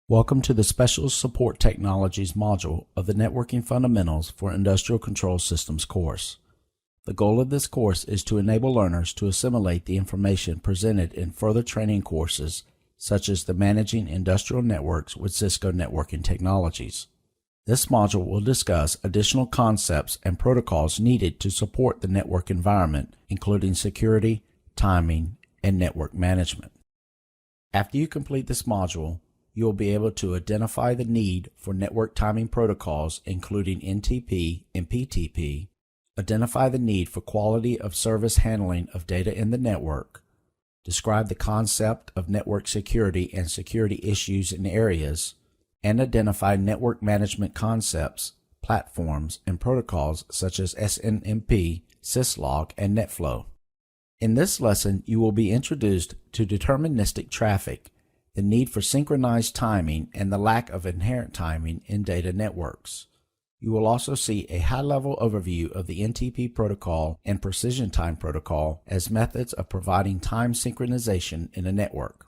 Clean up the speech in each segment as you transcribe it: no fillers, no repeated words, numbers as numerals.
Welcome to the Special Support Technologies module of the Networking Fundamentals for Industrial Control Systems course. The goal of this course is to enable learners to assimilate the information presented in further training courses such as the Managing Industrial Networks with Cisco Networking Technologies. This module will discuss additional concepts and protocols needed to support the network environment, including security, timing, and network management. After you complete this module, you will be able to identify the need for network timing protocols including NTP and PTP, identify the need for quality of service handling of data in the network, describe the concept of network security and security issues in areas, and identify network management concepts, platforms, and protocols such as SNMP, Syslog, and NetFlow. In this lesson, you will be introduced to deterministic traffic, the need for synchronized timing, and the lack of inherent timing in data networks. You will also see a high-level overview of the NTP protocol and precision time protocol as methods of providing time synchronization in a network.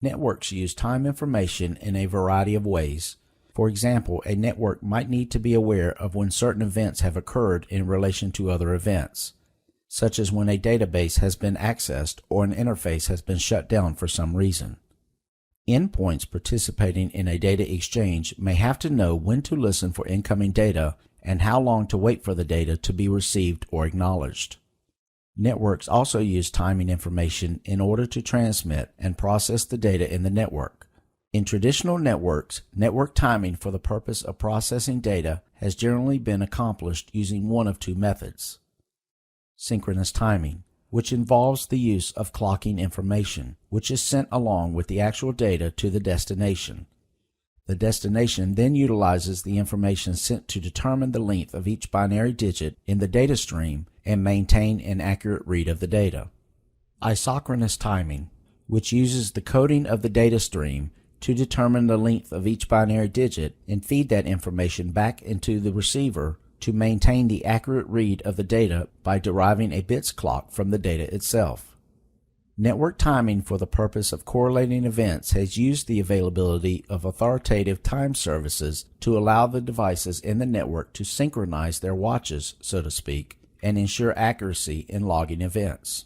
Networks use time information in a variety of ways. For example, a network might need to be aware of when certain events have occurred in relation to other events, such as when a database has been accessed or an interface has been shut down for some reason. Endpoints participating in a data exchange may have to know when to listen for incoming data and how long to wait for the data to be received or acknowledged. Networks also use timing information in order to transmit and process the data in the network. In traditional networks, network timing for the purpose of processing data has generally been accomplished using one of two methods. Synchronous timing, which involves the use of clocking information, which is sent along with the actual data to the destination. The destination then utilizes the information sent to determine the length of each binary digit in the data stream and maintain an accurate read of the data. Isochronous timing, which uses the coding of the data stream to determine the length of each binary digit and feed that information back into the receiver to maintain the accurate read of the data by deriving a bits clock from the data itself. Network timing for the purpose of correlating events has used the availability of authoritative time services to allow the devices in the network to synchronize their watches, so to speak, and ensure accuracy in logging events.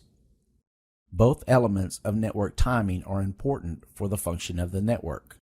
Both elements of network timing are important for the function of the network.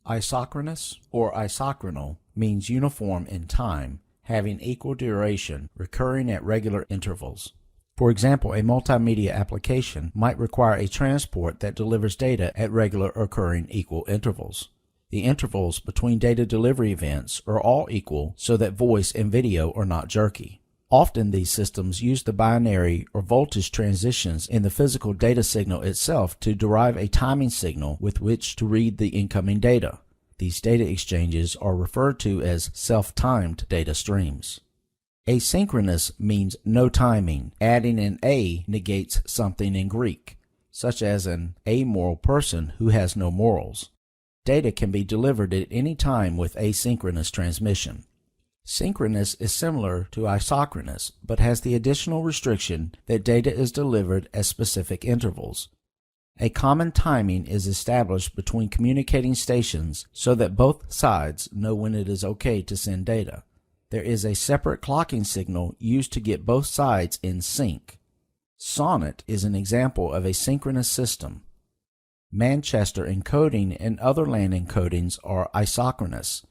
Isochronous or isochronal means uniform in time, having equal duration, recurring at regular intervals. For example, a multimedia application might require a transport that delivers data at regular occurring equal intervals. The intervals between data delivery events are all equal so that voice and video are not jerky. Often these systems use the binary or voltage transitions in the physical data signal itself to derive a timing signal with which to read the incoming data. These data exchanges are referred to as self-timed data streams. Asynchronous means no timing. Adding an a negates something in Greek, such as an amoral person who has no morals. Data can be delivered at any time with asynchronous transmission. Synchronous is similar to isochronous, but has the additional restriction that data is delivered at specific intervals. A common timing is established between communicating stations so that both sides know when it is okay to send data. There is a separate clocking signal used to get both sides in sync. Sonnet is an example of a synchronous system. Manchester encoding and other LAN encodings are isochronous.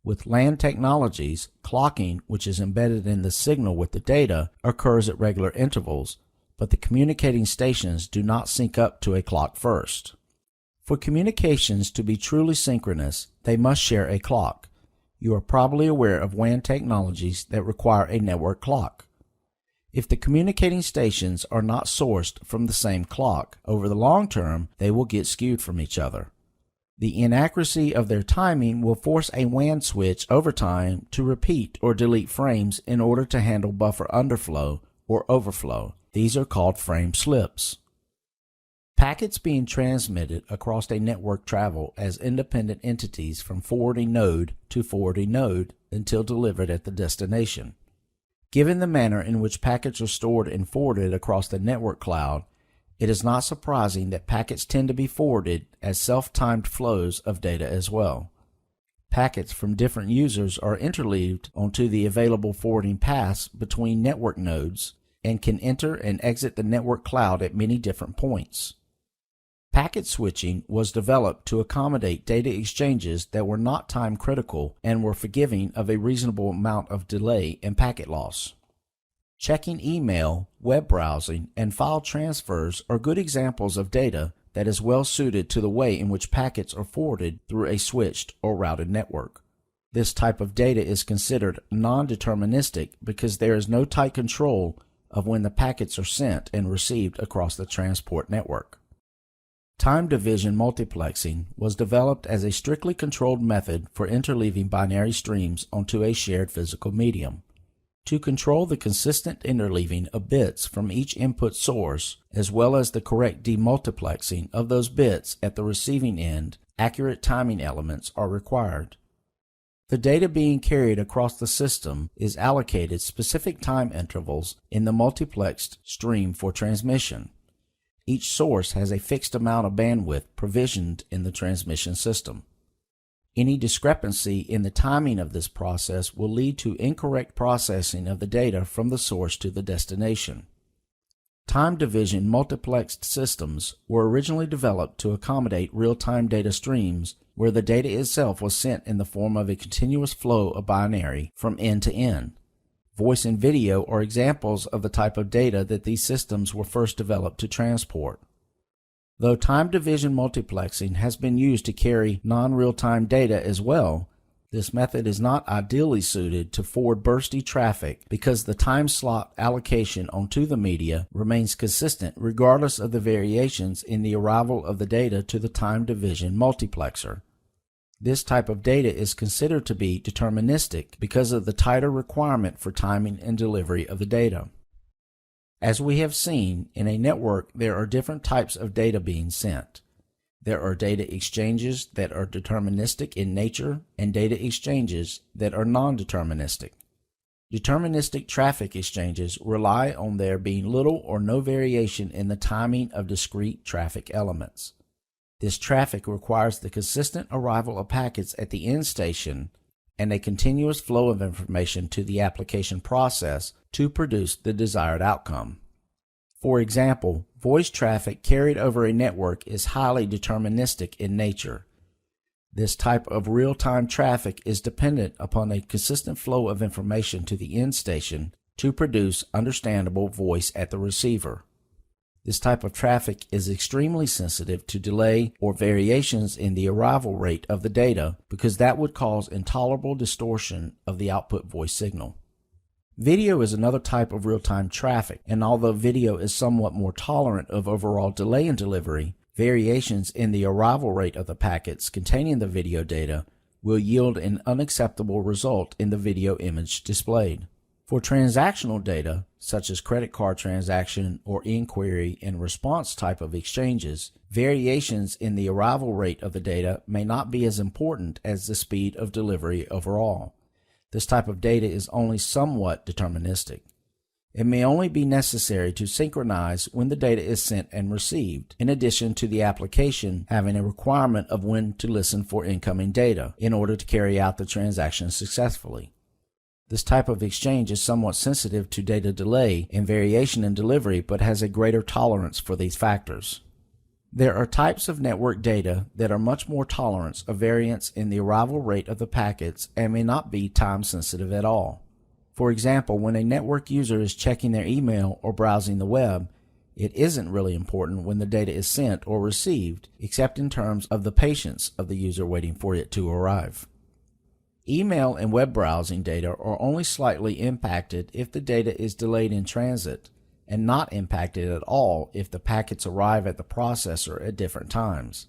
With LAN technologies, clocking, which is embedded in the signal with the data, occurs at regular intervals, but the communicating stations do not sync up to a clock first. For communications to be truly synchronous, they must share a clock. You are probably aware of WAN technologies that require a network clock. If the communicating stations are not sourced from the same clock, over the long term, they will get skewed from each other. The inaccuracy of their timing will force a WAN switch over time to repeat or delete frames in order to handle buffer underflow or overflow. These are called frame slips. Packets being transmitted across a network travel as independent entities from forwarding node to forwarding node until delivered at the destination. Given the manner in which packets are stored and forwarded across the network cloud, It is not surprising that packets tend to be forwarded as self-timed flows of data as well. Packets from different users are interleaved onto the available forwarding paths between network nodes and can enter and exit the network cloud at many different points. Packet switching was developed to accommodate data exchanges that were not time critical and were forgiving of a reasonable amount of delay and packet loss. Checking email, web browsing, and file transfers are good examples of data that is well suited to the way in which packets are forwarded through a switched or routed network. This type of data is considered non-deterministic because there is no tight control of when the packets are sent and received across the transport network. Time division multiplexing was developed as a strictly controlled method for interleaving binary streams onto a shared physical medium. To control the consistent interleaving of bits from each input source, as well as the correct demultiplexing of those bits at the receiving end, accurate timing elements are required. The data being carried across the system is allocated specific time intervals in the multiplexed stream for transmission. Each source has a fixed amount of bandwidth provisioned in the transmission system. Any discrepancy in the timing of this process will lead to incorrect processing of the data from the source to the destination. Time division multiplexed systems were originally developed to accommodate real-time data streams where the data itself was sent in the form of a continuous flow of binary from end to end. Voice and video are examples of the type of data that these systems were first developed to transport. Though time division multiplexing has been used to carry non-real-time data as well, this method is not ideally suited to forward bursty traffic because the time slot allocation onto the media remains consistent regardless of the variations in the arrival of the data to the time division multiplexer. This type of data is considered to be deterministic because of the tighter requirement for timing and delivery of the data. As we have seen, in a network there are different types of data being sent. There are data exchanges that are deterministic in nature and data exchanges that are non-deterministic. Deterministic traffic exchanges rely on there being little or no variation in the timing of discrete traffic elements. This traffic requires the consistent arrival of packets at the end station and a continuous flow of information to the application process to produce the desired outcome. For example, voice traffic carried over a network is highly deterministic in nature. This type of real-time traffic is dependent upon a consistent flow of information to the end station to produce understandable voice at the receiver. This type of traffic is extremely sensitive to delay or variations in the arrival rate of the data because that would cause intolerable distortion of the output voice signal. Video is another type of real-time traffic, and although video is somewhat more tolerant of overall delay in delivery, variations in the arrival rate of the packets containing the video data will yield an unacceptable result in the video image displayed. For transactional data, such as credit card transaction or inquiry and response type of exchanges, variations in the arrival rate of the data may not be as important as the speed of delivery overall. This type of data is only somewhat deterministic. It may only be necessary to synchronize when the data is sent and received, in addition to the application having a requirement of when to listen for incoming data in order to carry out the transaction successfully. This type of exchange is somewhat sensitive to data delay and variation in delivery, but has a greater tolerance for these factors. There are types of network data that are much more tolerant of variance in the arrival rate of the packets and may not be time sensitive at all. For example, when a network user is checking their email or browsing the web, it isn't really important when the data is sent or received, except in terms of the patience of the user waiting for it to arrive. Email and web browsing data are only slightly impacted if the data is delayed in transit, and not impacted at all if the packets arrive at the processor at different times.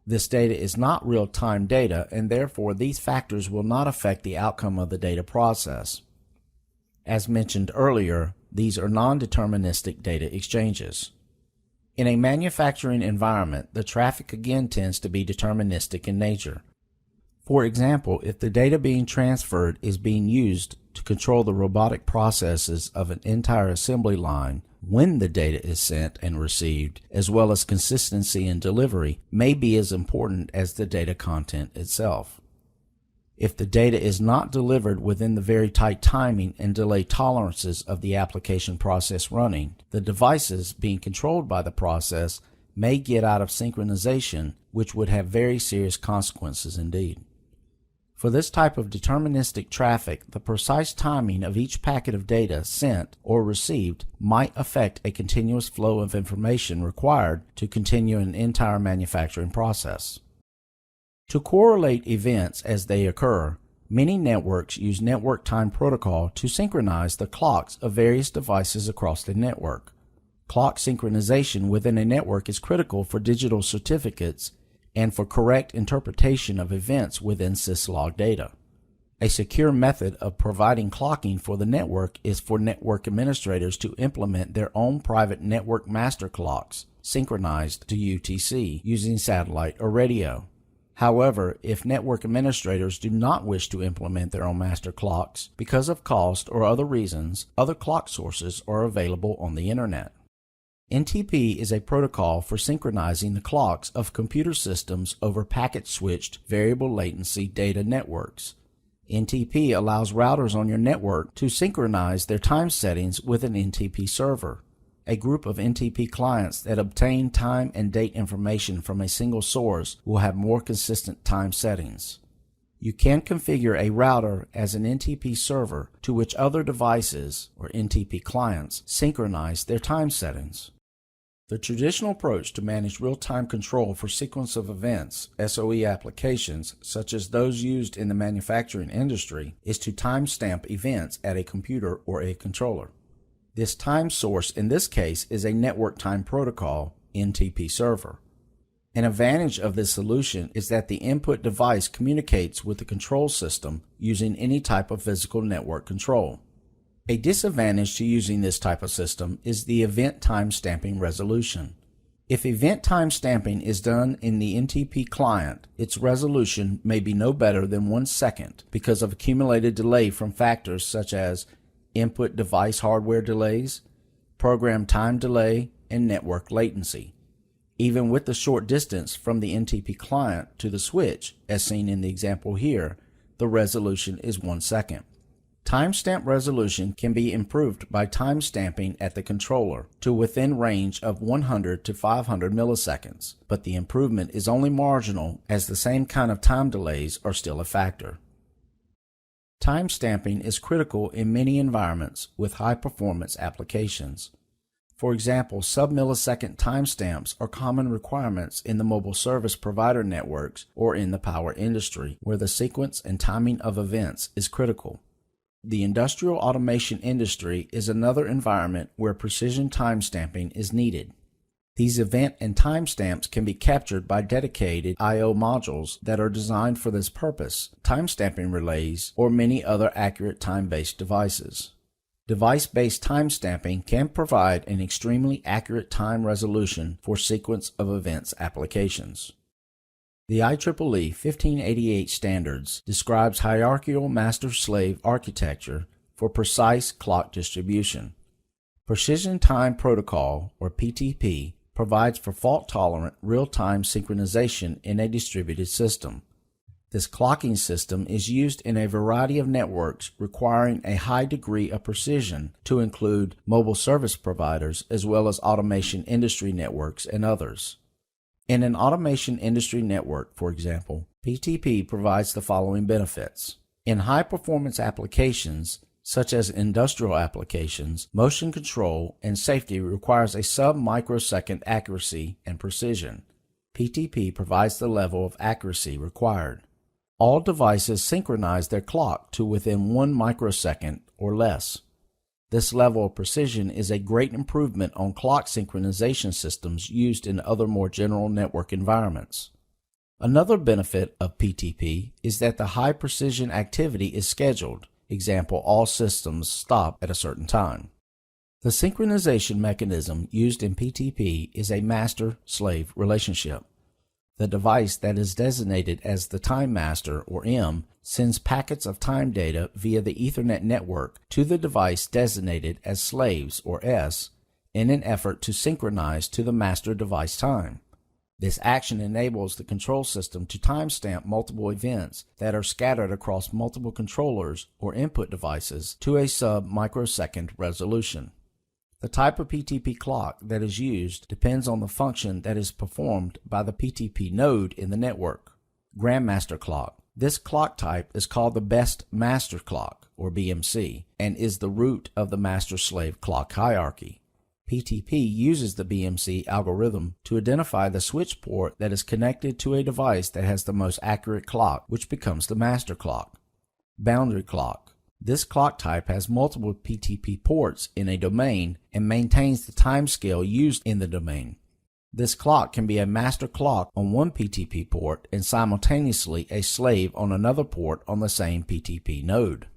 This data is not real-time data, and therefore these factors will not affect the outcome of the data process. As mentioned earlier, these are non-deterministic data exchanges. In a manufacturing environment, the traffic again tends to be deterministic in nature. For example, if the data being transferred is being used to control the robotic processes of an entire assembly line, when the data is sent and received, as well as consistency in delivery, may be as important as the data content itself. If the data is not delivered within the very tight timing and delay tolerances of the application process running, the devices being controlled by the process may get out of synchronization, which would have very serious consequences indeed. For this type of deterministic traffic, the precise timing of each packet of data sent or received might affect a continuous flow of information required to continue an entire manufacturing process. To correlate events as they occur, many networks use network time protocol to synchronize the clocks of various devices across the network. Clock synchronization within a network is critical for digital certificates and for correct interpretation of events within Syslog data. A secure method of providing clocking for the network is for network administrators to implement their own private network master clocks, synchronized to UTC using satellite or radio. However, if network administrators do not wish to implement their own master clocks because of cost or other reasons, other clock sources are available on the Internet. NTP is a protocol for synchronizing the clocks of computer systems over packet-switched variable latency data networks. NTP allows routers on your network to synchronize their time settings with an NTP server, a group of NTP clients that obtain time and date information from a single source will have more consistent time settings. You can configure a router as an NTP server to which other devices, or NTP clients, synchronize their time settings. The traditional approach to manage real-time control for sequence of events, SOE applications, such as those used in the manufacturing industry, is to timestamp events at a computer or a controller. This time source in this case is a network time protocol, NTP server. An advantage of this solution is that the input device communicates with the control system using any type of physical network control. A disadvantage to using this type of system is the event timestamping resolution. If event timestamping is done in the NTP client, its resolution may be no better than 1 second because of accumulated delay from factors such as input device hardware delays, program time delay, and network latency. Even with the short distance from the NTP client to the switch, as seen in the example here, the resolution is 1 second. Timestamp resolution can be improved by timestamping at the controller to within range of 100 to 500 milliseconds, but the improvement is only marginal as the same kind of time delays are still a factor. Timestamping is critical in many environments with high-performance applications. For example, sub-millisecond timestamps are common requirements in the mobile service provider networks or in the power industry, where the sequence and timing of events is critical. The industrial automation industry is another environment where precision timestamping is needed. These event and timestamps can be captured by dedicated I/O modules that are designed for this purpose, timestamping relays, or many other accurate time-based devices. Device-based timestamping can provide an extremely accurate time resolution for sequence of events applications. The IEEE 1588 standards describes hierarchical master-slave architecture for precise clock distribution. Precision Time Protocol, or PTP, provides for fault-tolerant real-time synchronization in a distributed system. This clocking system is used in a variety of networks requiring a high degree of precision to include mobile service providers as well as automation industry networks and others. In an automation industry network, for example, PTP provides the following benefits. In high-performance applications, such as industrial applications, motion control and safety requires a sub-microsecond accuracy and precision. PTP provides the level of accuracy required. All devices synchronize their clock to within 1 microsecond or less. This level of precision is a great improvement on clock synchronization systems used in other more general network environments. Another benefit of PTP is that the high precision activity is scheduled. Example, all systems stop at a certain time. The synchronization mechanism used in PTP is a master-slave relationship. The device that is designated as the time master, or M, sends packets of time data via the Ethernet network to the device designated as slaves, or S, in an effort to synchronize to the master device time. This action enables the control system to timestamp multiple events that are scattered across multiple controllers or input devices to a sub-microsecond resolution. The type of PTP clock that is used depends on the function that is performed by the PTP node in the network. Grandmaster clock. This clock type is called the best master clock, or BMC, and is the root of the master-slave clock hierarchy. PTP uses the BMC algorithm to identify the switch port that is connected to a device that has the most accurate clock, which becomes the master clock. Boundary clock. This clock type has multiple PTP ports in a domain and maintains the timescale used in the domain. This clock can be a master clock on one PTP port and simultaneously a slave on another port on the same PTP node.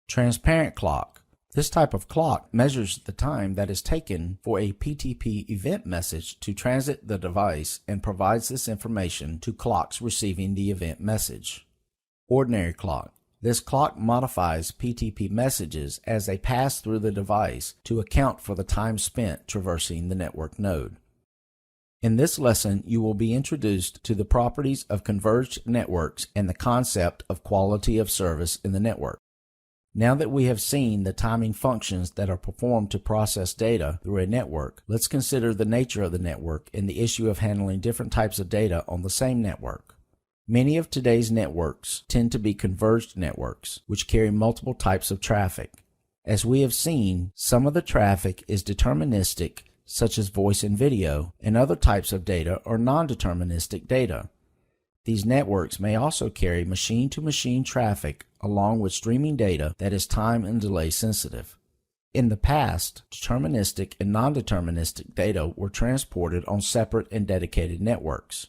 Transparent clock. This type of clock measures the time that is taken for a PTP event message to transit the device and provides this information to clocks receiving the event message. Ordinary clock. This clock modifies PTP messages as they pass through the device to account for the time spent traversing the network node. In this lesson, you will be introduced to the properties of converged networks and the concept of quality of service in the network. Now that we have seen the timing functions that are performed to process data through a network, let's consider the nature of the network and the issue of handling different types of data on the same network. Many of today's networks tend to be converged networks, which carry multiple types of traffic. As we have seen, some of the traffic is deterministic, such as voice and video, and other types of data are non-deterministic data. These networks may also carry machine-to-machine traffic along with streaming data that is time and delay sensitive. In the past, deterministic and non-deterministic data were transported on separate and dedicated networks.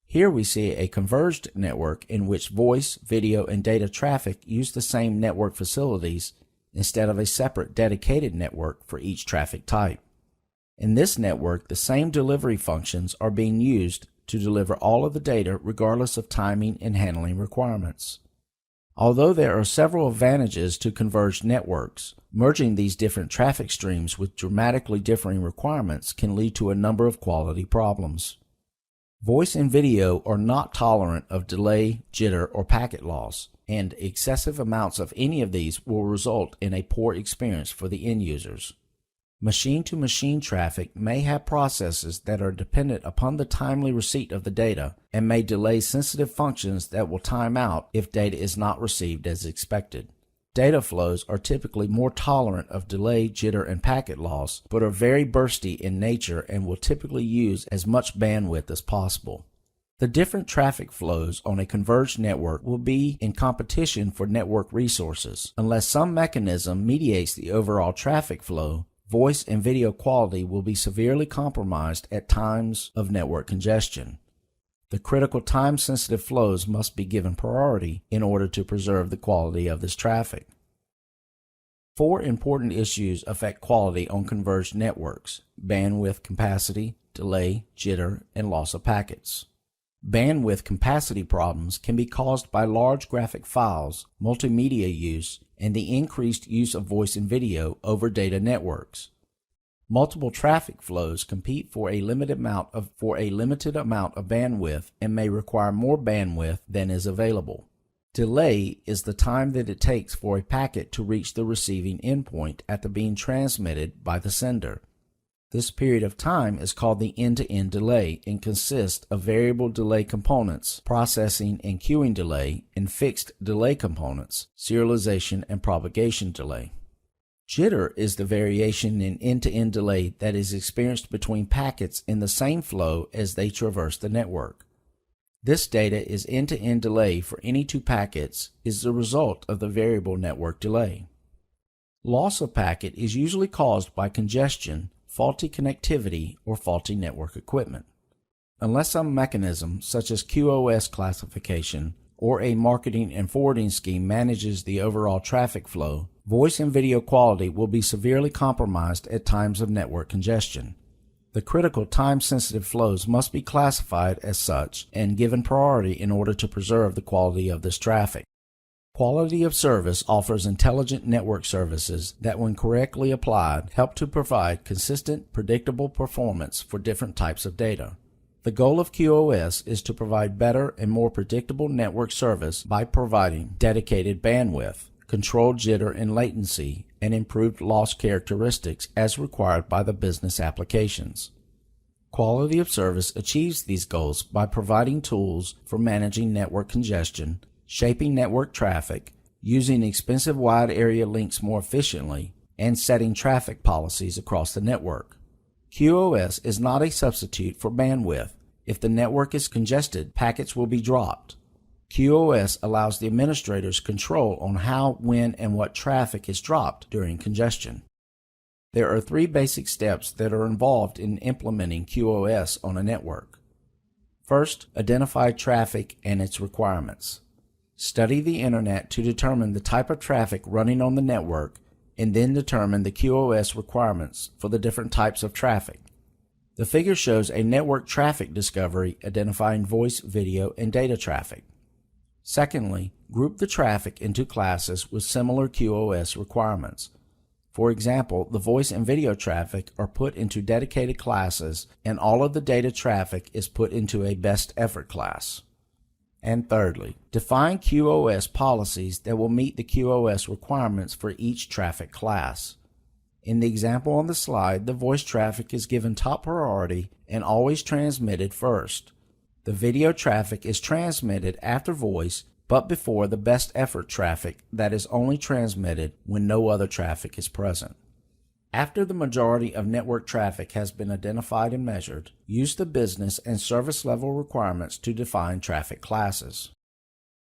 Here we see a converged network in which voice, video, and data traffic use the same network facilities instead of a separate dedicated network for each traffic type. In this network, the same delivery functions are being used to deliver all of the data regardless of timing and handling requirements. Although there are several advantages to converged networks, merging these different traffic streams with dramatically differing requirements can lead to a number of quality problems. Voice and video are not tolerant of delay, jitter, or packet loss, and excessive amounts of any of these will result in a poor experience for the end users. Machine-to-machine traffic may have processes that are dependent upon the timely receipt of the data and may delay sensitive functions that will time out if data is not received as expected. Data flows are typically more tolerant of delay, jitter, and packet loss, but are very bursty in nature and will typically use as much bandwidth as possible. The different traffic flows on a converged network will be in competition for network resources. Unless some mechanism mediates the overall traffic flow, voice and video quality will be severely compromised at times of network congestion. The critical time-sensitive flows must be given priority in order to preserve the quality of this traffic. 4 important issues affect quality on converged networks: bandwidth capacity, delay, jitter, and loss of packets. Bandwidth capacity problems can be caused by large graphic files, multimedia use, and the increased use of voice and video over data networks. Multiple traffic flows compete for a limited amount of bandwidth and may require more bandwidth than is available. Delay is the time that it takes for a packet to reach the receiving endpoint after being transmitted by the sender. This period of time is called the end-to-end delay and consists of variable delay components, processing and queuing delay, and fixed delay components, serialization and propagation delay. Jitter is the variation in end-to-end delay that is experienced between packets in the same flow as they traverse the network. This data is end-to-end delay for any 2 packets is the result of the variable network delay. Loss of packet is usually caused by congestion, faulty connectivity, or faulty network equipment. Unless some mechanism, such as QoS classification, or a marketing and forwarding scheme manages the overall traffic flow, voice and video quality will be severely compromised at times of network congestion. The critical time-sensitive flows must be classified as such and given priority in order to preserve the quality of this traffic. Quality of service offers intelligent network services that, when correctly applied, help to provide consistent, predictable performance for different types of data. The goal of QoS is to provide better and more predictable network service by providing dedicated bandwidth, controlled jitter and latency, and improved loss characteristics as required by the business applications. Quality of service achieves these goals by providing tools for managing network congestion, shaping network traffic, using expensive wide area links more efficiently, and setting traffic policies across the network. QoS is not a substitute for bandwidth. If the network is congested, packets will be dropped. QoS allows the administrators control on how, when, and what traffic is dropped during congestion. There are 3 basic steps that are involved in implementing QoS on a network. First, identify traffic and its requirements. Study the Internet to determine the type of traffic running on the network, and then determine the QoS requirements for the different types of traffic. The figure shows a network traffic discovery identifying voice, video, and data traffic. Secondly, group the traffic into classes with similar QoS requirements. For example, the voice and video traffic are put into dedicated classes, and all of the data traffic is put into a best effort class. And thirdly, define QoS policies that will meet the QoS requirements for each traffic class. In the example on the slide, the voice traffic is given top priority and always transmitted first. The video traffic is transmitted after voice, but before the best effort traffic that is only transmitted when no other traffic is present. After the majority of network traffic has been identified and measured, use the business and service level requirements to define traffic classes.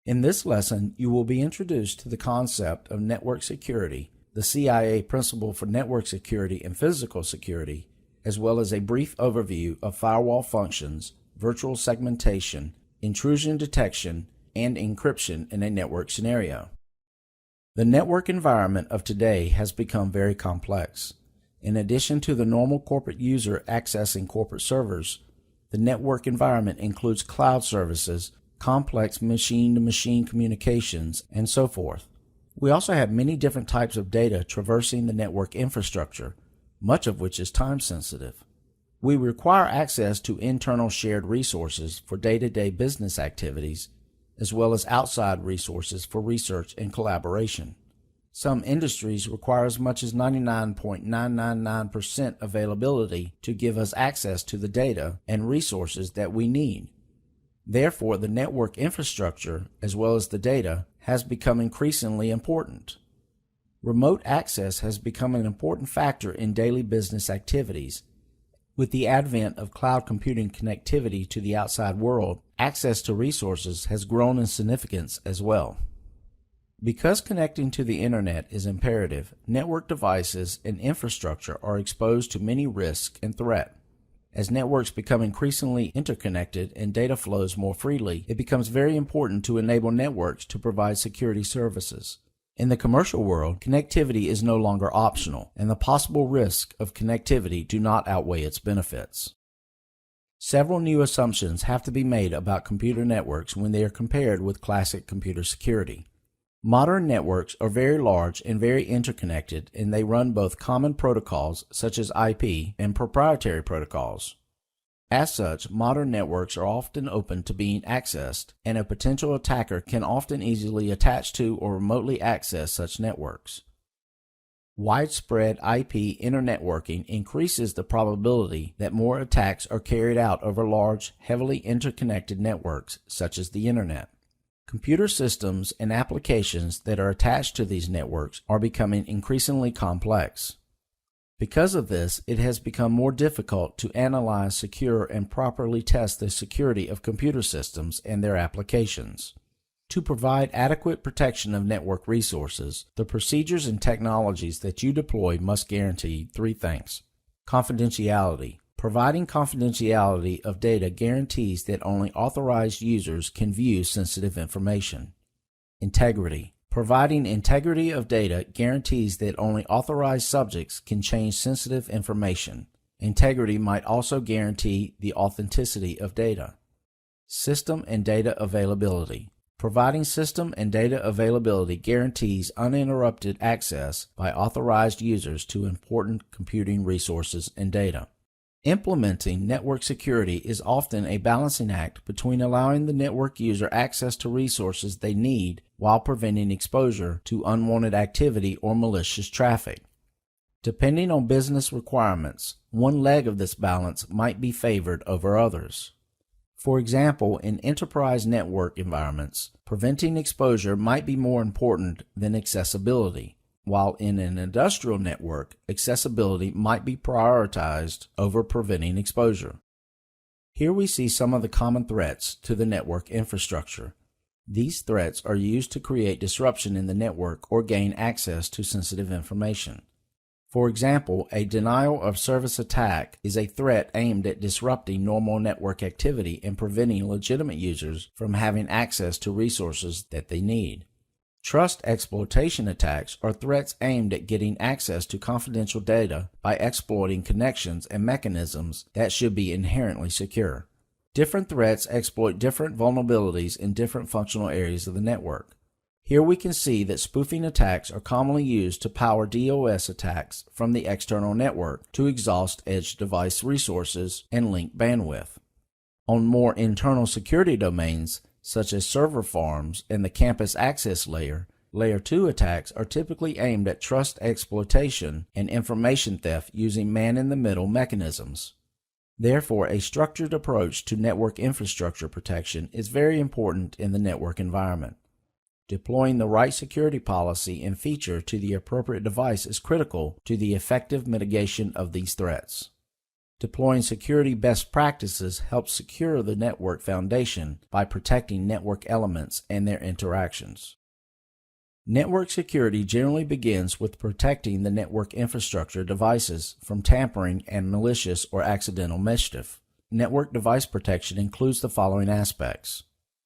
In this lesson, you will be introduced to the concept of network security, the CIA principle for network security and physical security, as well as a brief overview of firewall functions, virtual segmentation, intrusion detection, and encryption in a network scenario. The network environment of today has become very complex. In addition to the normal corporate user accessing corporate servers, the network environment includes cloud services, complex machine-to-machine communications, and so forth. We also have many different types of data traversing the network infrastructure, much of which is time-sensitive. We require access to internal shared resources for day-to-day business activities, as well as outside resources for research and collaboration. Some industries require as much as 99.999% availability to give us access to the data and resources that we need. Therefore, the network infrastructure, as well as the data, has become increasingly important. Remote access has become an important factor in daily business activities. With the advent of cloud computing connectivity to the outside world, access to resources has grown in significance as well. Because connecting to the Internet is imperative, network devices and infrastructure are exposed to many risks and threats. As networks become increasingly interconnected and data flows more freely, it becomes very important to enable networks to provide security services. In the commercial world, connectivity is no longer optional, and the possible risks of connectivity do not outweigh its benefits. Several new assumptions have to be made about computer networks when they are compared with classic computer security. Modern networks are very large and very interconnected, and they run both common protocols such as IP and proprietary protocols. As such, modern networks are often open to being accessed, and a potential attacker can often easily attach to or remotely access such networks. Widespread IP internetworking increases the probability that more attacks are carried out over large, heavily interconnected networks such as the Internet. Computer systems and applications that are attached to these networks are becoming increasingly complex. Because of this, it has become more difficult to analyze, secure, and properly test the security of computer systems and their applications. To provide adequate protection of network resources, the procedures and technologies that you deploy must guarantee 3 things. Confidentiality. Providing confidentiality of data guarantees that only authorized users can view sensitive information. Integrity. Providing integrity of data guarantees that only authorized subjects can change sensitive information. Integrity might also guarantee the authenticity of data. System and data availability. Providing system and data availability guarantees uninterrupted access by authorized users to important computing resources and data. Implementing network security is often a balancing act between allowing the network user access to resources they need while preventing exposure to unwanted activity or malicious traffic. Depending on business requirements, one leg of this balance might be favored over others. For example, in enterprise network environments, preventing exposure might be more important than accessibility, while in an industrial network, accessibility might be prioritized over preventing exposure. Here we see some of the common threats to the network infrastructure. These threats are used to create disruption in the network or gain access to sensitive information. For example, a denial of service attack is a threat aimed at disrupting normal network activity and preventing legitimate users from having access to resources that they need. Trust exploitation attacks are threats aimed at getting access to confidential data by exploiting connections and mechanisms that should be inherently secure. Different threats exploit different vulnerabilities in different functional areas of the network. Here we can see that spoofing attacks are commonly used to power DOS attacks from the external network to exhaust edge device resources and link bandwidth. On more internal security domains, such as server farms and the campus access layer, Layer 2 attacks are typically aimed at trust exploitation and information theft using man-in-the-middle mechanisms. Therefore, a structured approach to network infrastructure protection is very important in the network environment. Deploying the right security policy and feature to the appropriate device is critical to the effective mitigation of these threats. Deploying security best practices helps secure the network foundation by protecting network elements and their interactions. Network security generally begins with protecting the network infrastructure devices from tampering and malicious or accidental mischief. Network device protection includes the following aspects.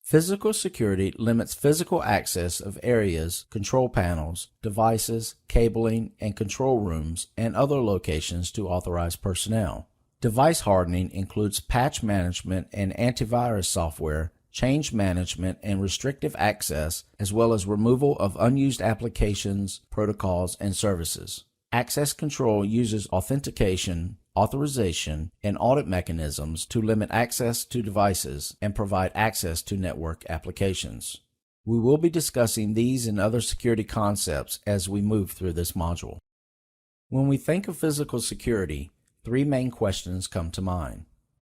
Physical security limits physical access of areas, control panels, devices, cabling, and control rooms, and other locations to authorized personnel. Device hardening includes patch management and antivirus software, change management, and restrictive access, as well as removal of unused applications, protocols, and services. Access control uses authentication, authorization, and audit mechanisms to limit access to devices and provide access to network applications. We will be discussing these and other security concepts as we move through this module. When we think of physical security, three main questions come to mind.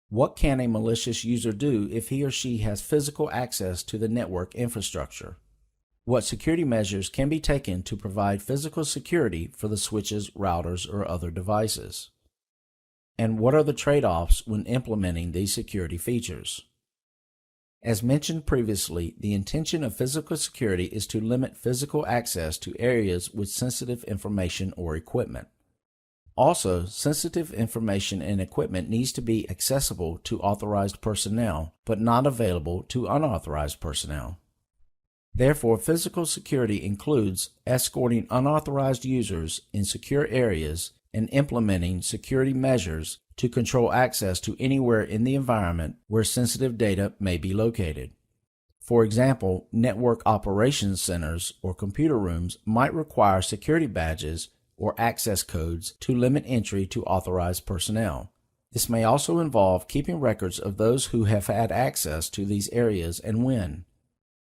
What can a malicious user do if he or she has physical access to the network infrastructure? What security measures can be taken to provide physical security for the switches, routers, or other devices? And what are the trade-offs when implementing these security features? As mentioned previously, the intention of physical security is to limit physical access to areas with sensitive information or equipment. Also, sensitive information and equipment needs to be accessible to authorized personnel, but not available to unauthorized personnel. Therefore, physical security includes escorting unauthorized users in secure areas and implementing security measures to control access to anywhere in the environment where sensitive data may be located. For example, network operations centers or computer rooms might require security badges or access codes to limit entry to authorized personnel. This may also involve keeping records of those who have had access to these areas and when.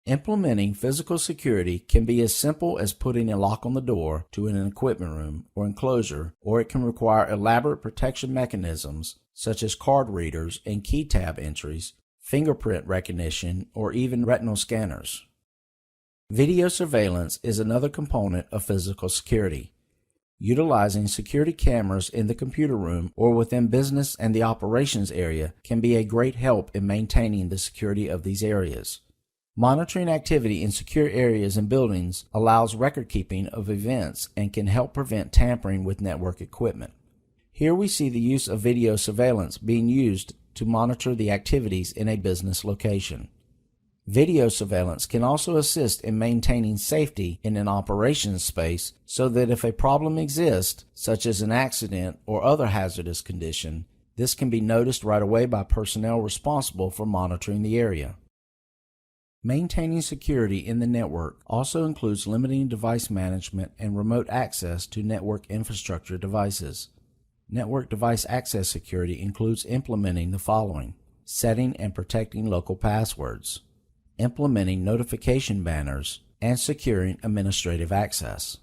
Implementing physical security can be as simple as putting a lock on the door to an equipment room or enclosure, or it can require elaborate protection mechanisms such as card readers and key tab entries, fingerprint recognition, or even retinal scanners. Video surveillance is another component of physical security. Utilizing security cameras in the computer room or within business and the operations area can be a great help in maintaining the security of these areas. Monitoring activity in secure areas and buildings allows record-keeping of events and can help prevent tampering with network equipment. Here we see the use of video surveillance being used to monitor the activities in a business location. Video surveillance can also assist in maintaining safety in an operations space so that if a problem exists, such as an accident or other hazardous condition, this can be noticed right away by personnel responsible for monitoring the area. Maintaining security in the network also includes limiting device management and remote access to network infrastructure devices. Network device access security includes implementing the following: setting and protecting local passwords, implementing notification banners, and securing administrative access.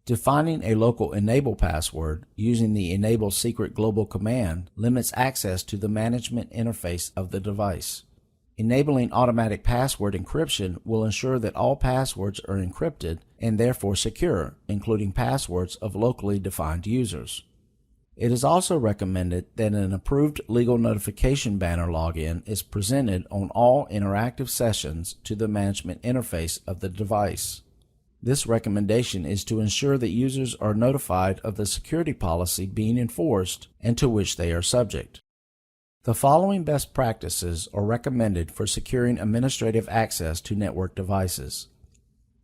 Defining a local enable password using the enable secret global command limits access to the management interface of the device. Enabling automatic password encryption will ensure that all passwords are encrypted and therefore secure, including passwords of locally defined users. It is also recommended that an approved legal notification banner login is presented on all interactive sessions to the management interface of the device. This recommendation is to ensure that users are notified of the security policy being enforced and to which they are subject. The following best practices are recommended for securing administrative access to network devices.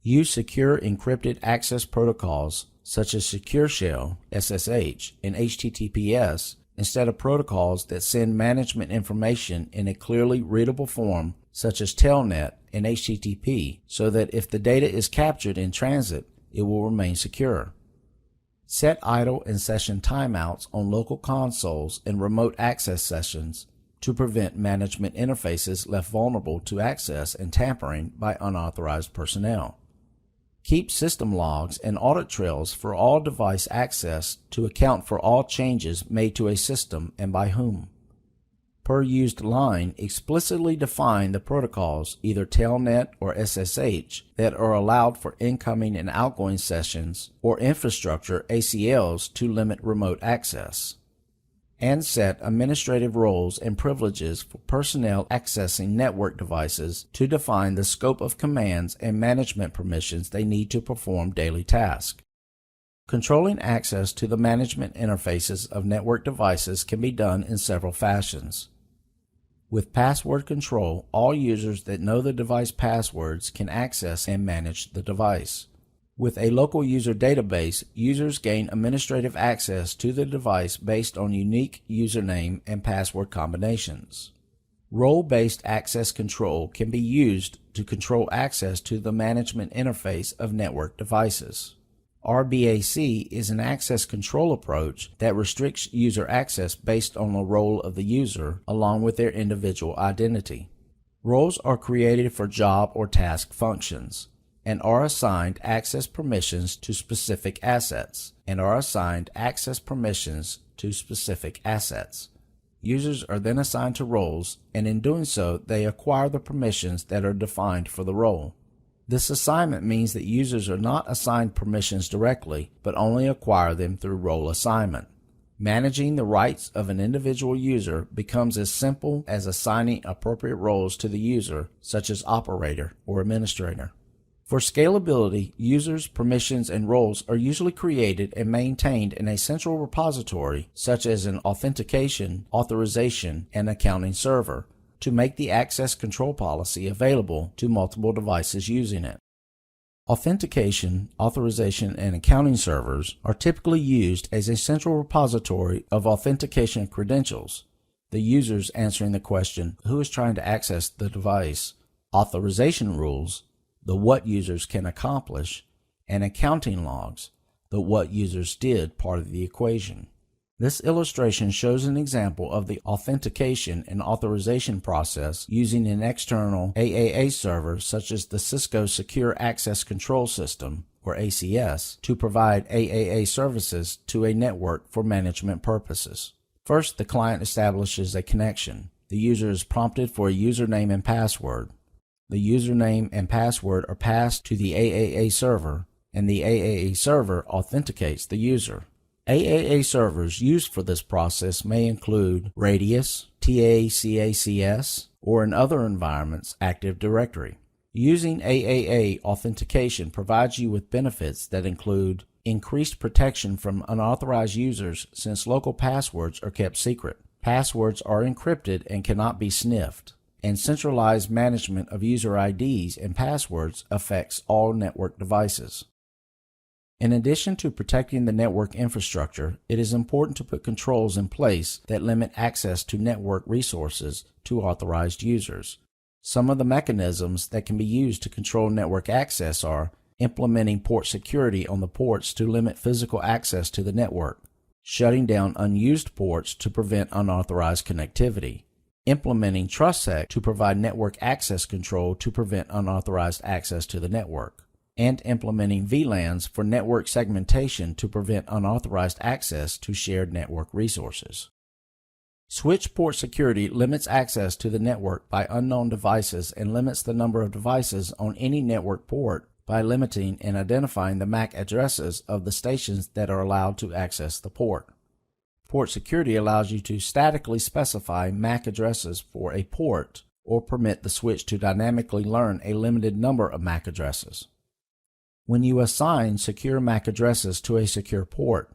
Use secure encrypted access protocols such as Secure Shell, SSH, and HTTPS instead of protocols that send management information in a clearly readable form such as Telnet and HTTP, so that if the data is captured in transit, it will remain secure. Set idle and session timeouts on local consoles and remote access sessions to prevent management interfaces left vulnerable to access and tampering by unauthorized personnel. Keep system logs and audit trails for all device access to account for all changes made to a system and by whom. Per used line, explicitly define the protocols, either Telnet or SSH, that are allowed for incoming and outgoing sessions, or infrastructure ACLs to limit remote access. And set administrative roles and privileges for personnel accessing network devices to define the scope of commands and management permissions they need to perform daily tasks. Controlling access to the management interfaces of network devices can be done in several fashions. With password control, all users that know the device passwords can access and manage the device. With a local user database, users gain administrative access to the device based on unique username and password combinations. Role-based access control can be used to control access to the management interface of network devices. RBAC is an access control approach that restricts user access based on the role of the user along with their individual identity. Roles are created for job or task functions and are assigned access permissions to specific assets Users are then assigned to roles, and in doing so, they acquire the permissions that are defined for the role. This assignment means that users are not assigned permissions directly, but only acquire them through role assignment. Managing the rights of an individual user becomes as simple as assigning appropriate roles to the user, such as operator or administrator. For scalability, users, permissions, and roles are usually created and maintained in a central repository, such as an authentication, authorization, and accounting server, to make the access control policy available to multiple devices using it. Authentication, authorization, and accounting servers are typically used as a central repository of authentication credentials, the users answering the question, who is trying to access the device, authorization rules, the what users can accomplish, and accounting logs, the what users did part of the equation. This illustration shows an example of the authentication and authorization process using an external AAA server such as the Cisco Secure Access Control System, or ACS, to provide AAA services to a network for management purposes. First, the client establishes a connection. The user is prompted for a username and password. The username and password are passed to the AAA server, and the AAA server authenticates the user. AAA servers used for this process may include Radius, TACACS, or in other environments, Active Directory. Using AAA authentication provides you with benefits that include increased protection from unauthorized users since local passwords are kept secret. Passwords are encrypted and cannot be sniffed, and centralized management of user IDs and passwords affects all network devices. In addition to protecting the network infrastructure, it is important to put controls in place that limit access to network resources to authorized users. Some of the mechanisms that can be used to control network access are implementing port security on the ports to limit physical access to the network, shutting down unused ports to prevent unauthorized connectivity, implementing TrustSec to provide network access control to prevent unauthorized access to the network, and implementing VLANs for network segmentation to prevent unauthorized access to shared network resources. Switch port security limits access to the network by unknown devices and limits the number of devices on any network port by limiting and identifying the MAC addresses of the stations that are allowed to access the port. Port security allows you to statically specify MAC addresses for a port or permit the switch to dynamically learn a limited number of MAC addresses. When you assign secure MAC addresses to a secure port,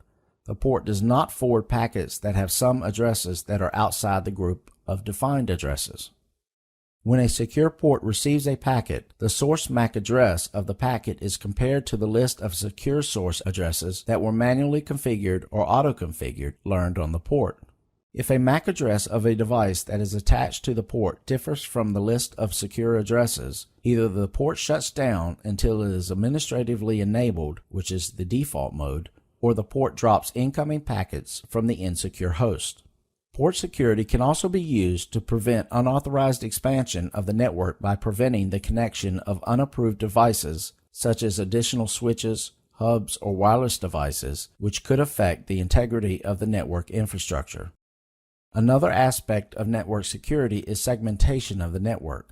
the port does not forward packets that have some addresses that are outside the group of defined addresses. When a secure port receives a packet, the source MAC address of the packet is compared to the list of secure source addresses that were manually configured or auto-configured learned on the port. If a MAC address of a device that is attached to the port differs from the list of secure addresses, either the port shuts down until it is administratively enabled, which is the default mode, or the port drops incoming packets from the insecure host. Port security can also be used to prevent unauthorized expansion of the network by preventing the connection of unapproved devices, such as additional switches, hubs, or wireless devices, which could affect the integrity of the network infrastructure. Another aspect of network security is segmentation of the network.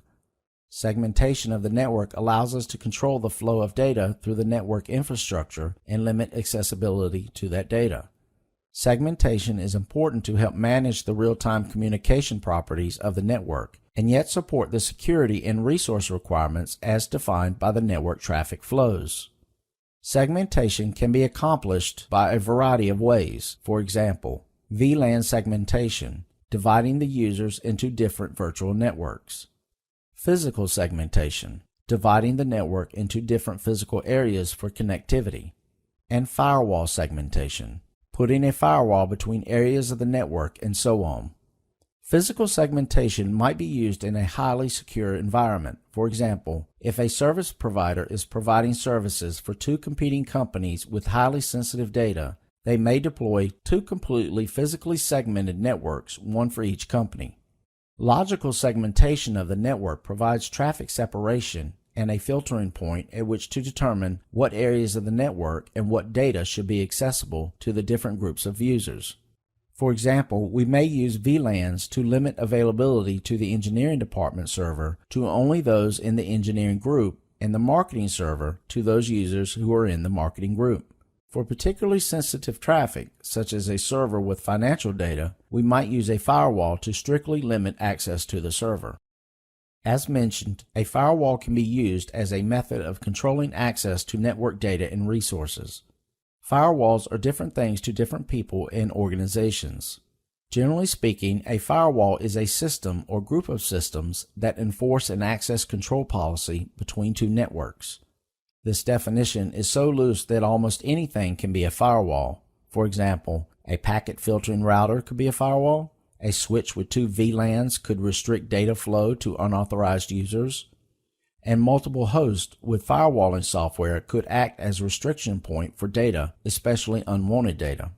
Segmentation of the network allows us to control the flow of data through the network infrastructure and limit accessibility to that data. Segmentation is important to help manage the real-time communication properties of the network and yet support the security and resource requirements as defined by the network traffic flows. Segmentation can be accomplished by a variety of ways. For example, VLAN segmentation, dividing the users into different virtual networks. Physical segmentation, dividing the network into different physical areas for connectivity. And firewall segmentation, putting a firewall between areas of the network, and so on. Physical segmentation might be used in a highly secure environment. For example, if a service provider is providing services for two competing companies with highly sensitive data, they may deploy two completely physically segmented networks, one for each company. Logical segmentation of the network provides traffic separation and a filtering point at which to determine what areas of the network and what data should be accessible to the different groups of users. For example, we may use VLANs to limit availability to the engineering department server to only those in the engineering group and the marketing server to those users who are in the marketing group. For particularly sensitive traffic, such as a server with financial data, we might use a firewall to strictly limit access to the server. As mentioned, a firewall can be used as a method of controlling access to network data and resources. Firewalls are different things to different people and organizations. Generally speaking, a firewall is a system or group of systems that enforce an access control policy between two networks. This definition is so loose that almost anything can be a firewall. For example, a packet filtering router could be a firewall. A switch with two VLANs could restrict data flow to unauthorized users. And multiple hosts with firewalling software could act as a restriction point for data, especially unwanted data.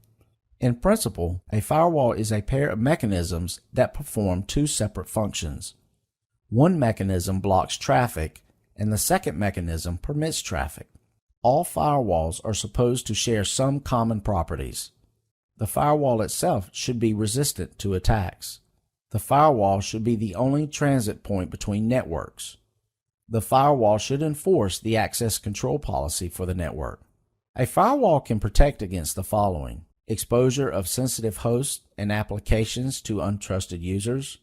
In principle, a firewall is a pair of mechanisms that perform two separate functions. One mechanism blocks traffic, and the second mechanism permits traffic. All firewalls are supposed to share some common properties. The firewall itself should be resistant to attacks. The firewall should be the only transit point between networks. The firewall should enforce the access control policy for the network. A firewall can protect against the following: exposure of sensitive hosts and applications to untrusted users,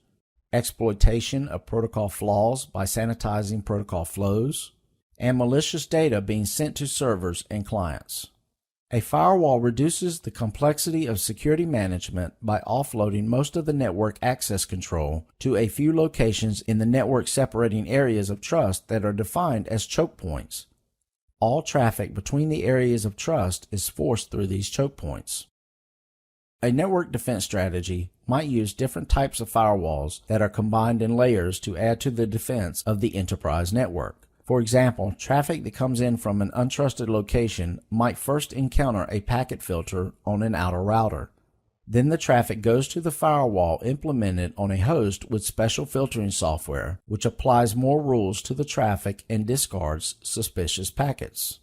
exploitation of protocol flaws by sanitizing protocol flows, and malicious data being sent to servers and clients. A firewall reduces the complexity of security management by offloading most of the network access control to a few locations in the network separating areas of trust that are defined as choke points. All traffic between the areas of trust is forced through these choke points. A network defense strategy might use different types of firewalls that are combined in layers to add to the defense of the enterprise network. For example, traffic that comes in from an untrusted location might first encounter a packet filter on an outer router. Then the traffic goes to the firewall implemented on a host with special filtering software, which applies more rules to the traffic and discards suspicious packets.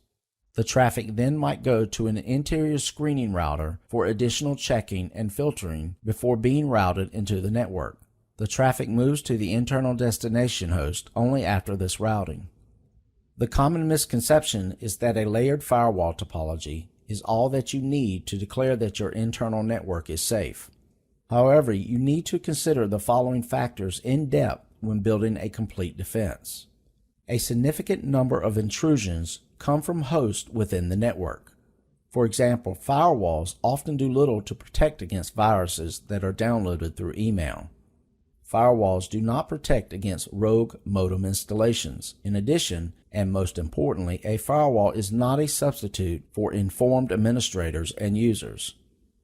The traffic then might go to an interior screening router for additional checking and filtering before being routed into the network. The traffic moves to the internal destination host only after this routing. The common misconception is that a layered firewall topology is all that you need to declare that your internal network is safe. However, you need to consider the following factors in depth when building a complete defense. A significant number of intrusions come from hosts within the network. For example, firewalls often do little to protect against viruses that are downloaded through email. Firewalls do not protect against rogue modem installations. In addition, and most importantly, a firewall is not a substitute for informed administrators and users.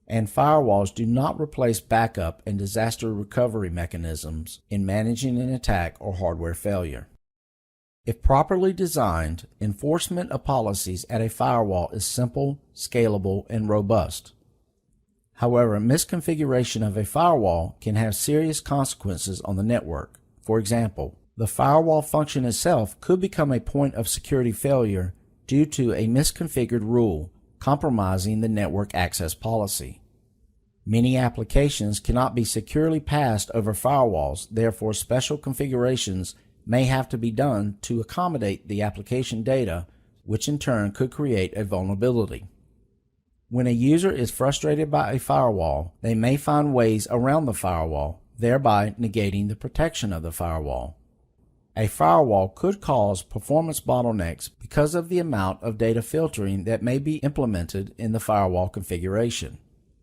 And firewalls do not replace backup and disaster recovery mechanisms in managing an attack or hardware failure. If properly designed, enforcement of policies at a firewall is simple, scalable, and robust. However, misconfiguration of a firewall can have serious consequences on the network. For example, the firewall function itself could become a point of security failure due to a misconfigured rule, compromising the network access policy. Many applications cannot be securely passed over firewalls, therefore special configurations may have to be done to accommodate the application data, which in turn could create a vulnerability. When a user is frustrated by a firewall, they may find ways around the firewall, thereby negating the protection of the firewall. A firewall could cause performance bottlenecks because of the amount of data filtering that may be implemented in the firewall configuration.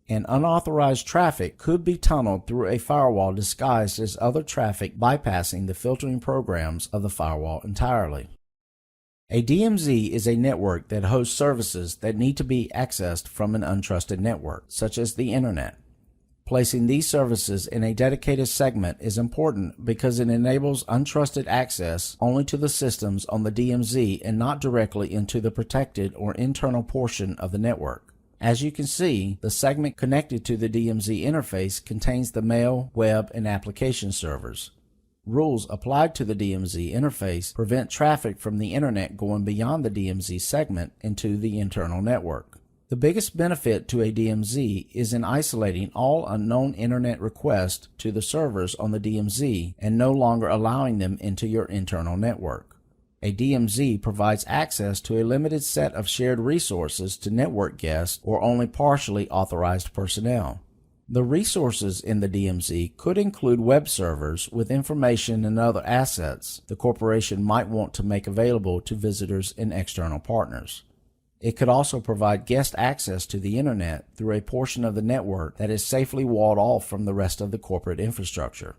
And unauthorized traffic could be tunneled through a firewall disguised as other traffic, bypassing the filtering programs of the firewall entirely. A DMZ is a network that hosts services that need to be accessed from an untrusted network, such as the Internet. Placing these services in a dedicated segment is important because it enables untrusted access only to the systems on the DMZ and not directly into the protected or internal portion of the network. As you can see, the segment connected to the DMZ interface contains the mail, web, and application servers. Rules applied to the DMZ interface prevent traffic from the Internet going beyond the DMZ segment into the internal network. The biggest benefit to a DMZ is in isolating all unknown Internet requests to the servers on the DMZ and no longer allowing them into your internal network. A DMZ provides access to a limited set of shared resources to network guests or only partially authorized personnel. The resources in the DMZ could include web servers with information and other assets the corporation might want to make available to visitors and external partners. It could also provide guest access to the Internet through a portion of the network that is safely walled off from the rest of the corporate infrastructure.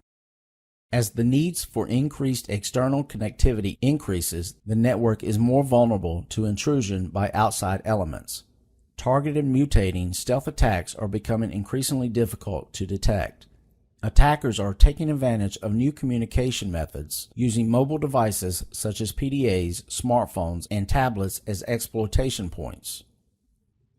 As the needs for increased external connectivity increases, the network is more vulnerable to intrusion by outside elements. Targeted mutating stealth attacks are becoming increasingly difficult to detect. Attackers are taking advantage of new communication methods, using mobile devices such as PDAs, smartphones, and tablets as exploitation points.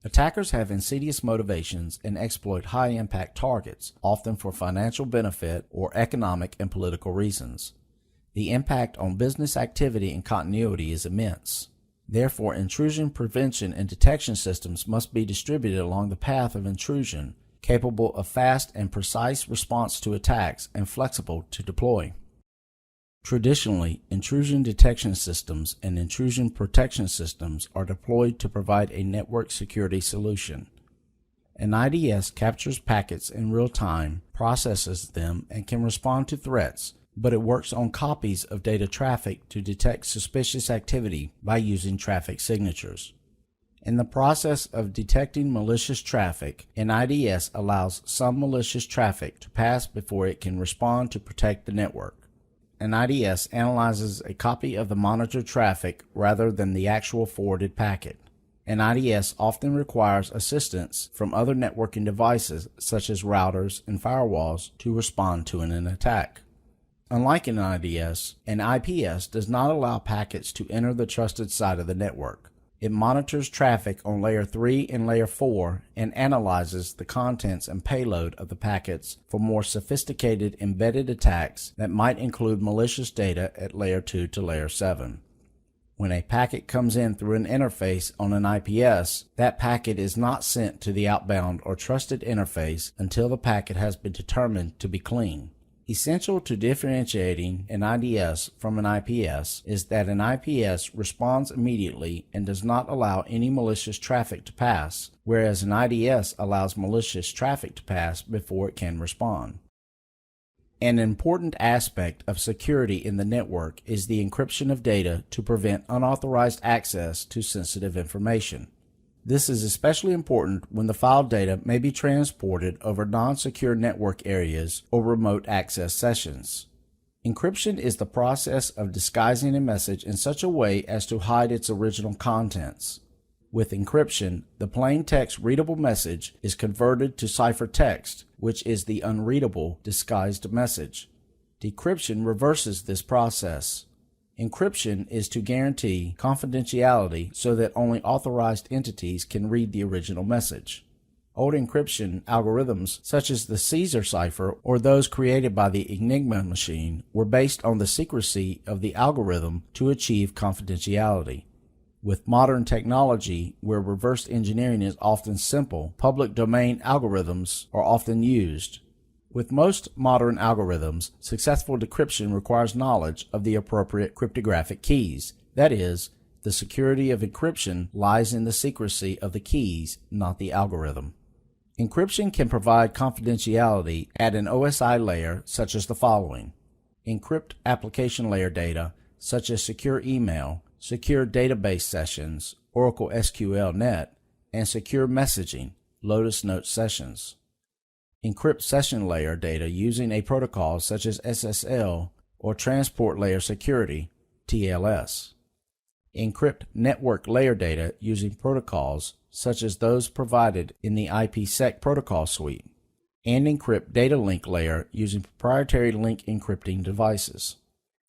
Attackers have insidious motivations and exploit high-impact targets, often for financial benefit or economic and political reasons. The impact on business activity and continuity is immense. Therefore, intrusion prevention and detection systems must be distributed along the path of intrusion, capable of fast and precise response to attacks and flexible to deploy. Traditionally, intrusion detection systems and intrusion protection systems are deployed to provide a network security solution. An IDS captures packets in real time, processes them, and can respond to threats, but it works on copies of data traffic to detect suspicious activity by using traffic signatures. In the process of detecting malicious traffic, an IDS allows some malicious traffic to pass before it can respond to protect the network. An IDS analyzes a copy of the monitored traffic rather than the actual forwarded packet. An IDS often requires assistance from other networking devices such as routers and firewalls to respond to an attack. Unlike an IDS, an IPS does not allow packets to enter the trusted side of the network. It monitors traffic on Layer 3 and Layer 4 and analyzes the contents and payload of the packets for more sophisticated embedded attacks that might include malicious data at Layer 2 to Layer 7. When a packet comes in through an interface on an IPS, that packet is not sent to the outbound or trusted interface until the packet has been determined to be clean. Essential to differentiating an IDS from an IPS is that an IPS responds immediately and does not allow any malicious traffic to pass, whereas an IDS allows malicious traffic to pass before it can respond. An important aspect of security in the network is the encryption of data to prevent unauthorized access to sensitive information. This is especially important when the file data may be transported over non-secure network areas or remote access sessions. Encryption is the process of disguising a message in such a way as to hide its original contents. With encryption, the plain text readable message is converted to ciphertext, which is the unreadable disguised message. Decryption reverses this process. Encryption is to guarantee confidentiality so that only authorized entities can read the original message. Old encryption algorithms such as the Caesar cipher or those created by the Enigma machine were based on the secrecy of the algorithm to achieve confidentiality. With modern technology, where reverse engineering is often simple, public domain algorithms are often used. With most modern algorithms, successful decryption requires knowledge of the appropriate cryptographic keys. That is, the security of encryption lies in the secrecy of the keys, not the algorithm. Encryption can provide confidentiality at an OSI layer such as the following: encrypt application layer data such as secure email, secure database sessions, Oracle SQL.NET, and secure messaging, Lotus Notes sessions. Encrypt session layer data using a protocol such as SSL or Transport Layer Security, TLS. Encrypt network layer data using protocols such as those provided in the IPsec protocol suite. And encrypt data link layer using proprietary link encrypting devices.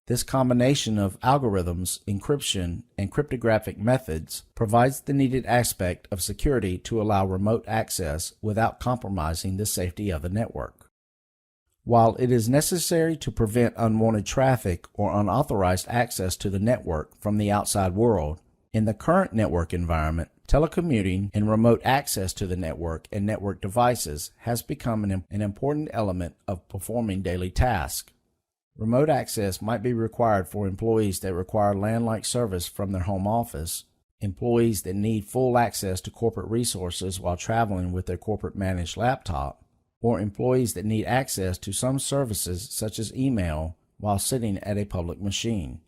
This combination of algorithms, encryption, and cryptographic methods provides the needed aspect of security to allow remote access without compromising the safety of the network. While it is necessary to prevent unwanted traffic or unauthorized access to the network from the outside world, in the current network environment, telecommuting and remote access to the network and network devices has become an important element of performing daily tasks. Remote access might be required for employees that require LAN-like service from their home office, employees that need full access to corporate resources while traveling with their corporate managed laptop, or employees that need access to some services such as email while sitting at a public machine.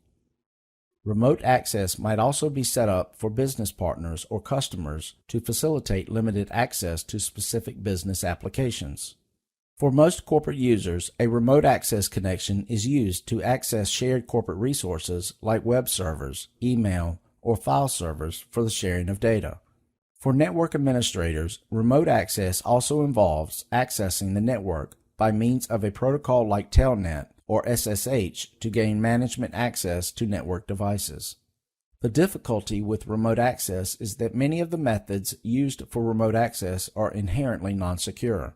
Remote access might also be set up for business partners or customers to facilitate limited access to specific business applications. For most corporate users, a remote access connection is used to access shared corporate resources like web servers, email, or file servers for the sharing of data. For network administrators, remote access also involves accessing the network by means of a protocol like Telnet or SSH to gain management access to network devices. The difficulty with remote access is that many of the methods used for remote access are inherently non-secure.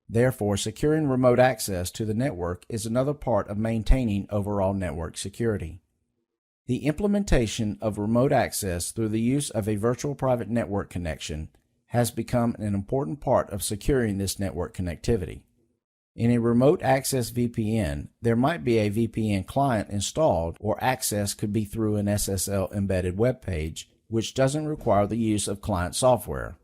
Therefore, securing remote access to the network is another part of maintaining overall network security. The implementation of remote access through the use of a virtual private network connection has become an important part of securing this network connectivity. In a remote access VPN, there might be a VPN client installed, or access could be through an SSL embedded web page, which doesn't require the use of client software.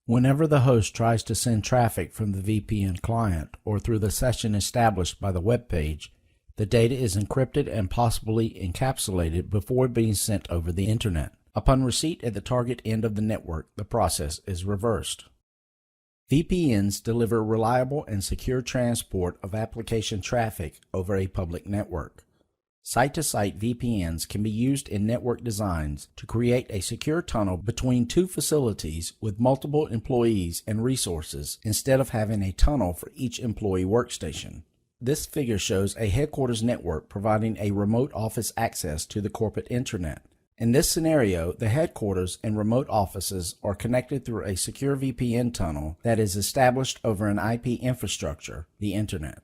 Whenever the host tries to send traffic from the VPN client or through the session established by the web page, the data is encrypted and possibly encapsulated before being sent over the internet. Upon receipt at the target end of the network, the process is reversed. VPNs deliver reliable and secure transport of application traffic over a public network. Site-to-site VPNs can be used in network designs to create a secure tunnel between two facilities with multiple employees and resources instead of having a tunnel for each employee workstation. This figure shows a headquarters network providing a remote office access to the corporate intranet. In this scenario, the headquarters and remote offices are connected through a secure VPN tunnel that is established over an IP infrastructure, the Internet.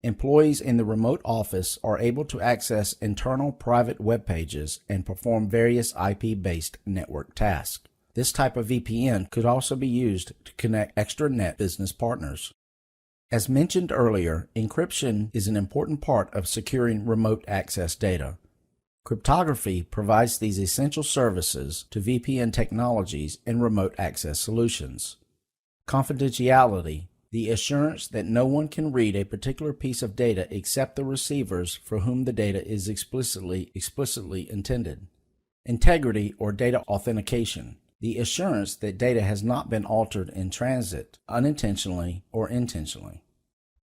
Employees in the remote office are able to access internal private web pages and perform various IP-based network tasks. This type of VPN could also be used to connect extranet business partners. As mentioned earlier, encryption is an important part of securing remote access data. Cryptography provides these essential services to VPN technologies and remote access solutions. Confidentiality, the assurance that no one can read a particular piece of data except the receivers for whom the data is explicitly intended. Integrity or data authentication, the assurance that data has not been altered in transit, unintentionally or intentionally.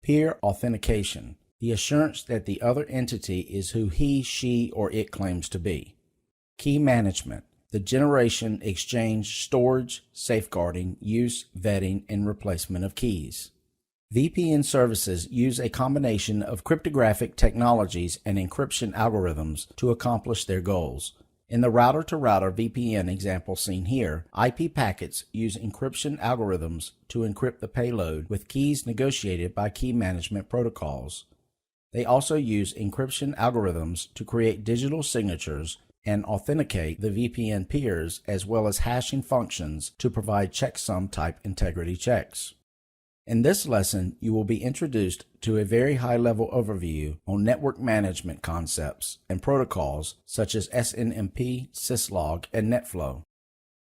Peer authentication, the assurance that the other entity is who he, she, or it claims to be. Key management, the generation, exchange, storage, safeguarding, use, vetting, and replacement of keys. VPN services use a combination of cryptographic technologies and encryption algorithms to accomplish their goals. In the router-to-router VPN example seen here, IP packets use encryption algorithms to encrypt the payload with keys negotiated by key management protocols. They also use encryption algorithms to create digital signatures and authenticate the VPN peers, as well as hashing functions to provide checksum type integrity checks. In this lesson, you will be introduced to a very high-level overview on network management concepts and protocols such as SNMP, Syslog, and NetFlow.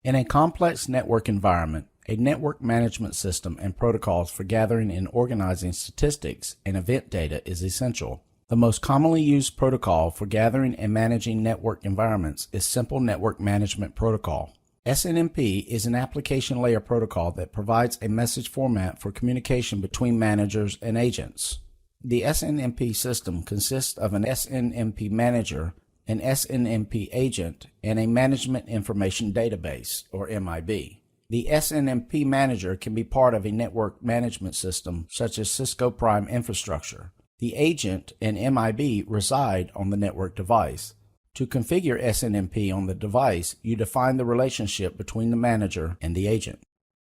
In a complex network environment, a network management system and protocols for gathering and organizing statistics and event data is essential. The most commonly used protocol for gathering and managing network environments is Simple Network Management Protocol. SNMP is an application layer protocol that provides a message format for communication between managers and agents. The SNMP system consists of an SNMP manager, an SNMP agent, and a management information database, or MIB. The SNMP manager can be part of a network management system such as Cisco Prime infrastructure. The agent and MIB reside on the network device. To configure SNMP on the device, you define the relationship between the manager and the agent.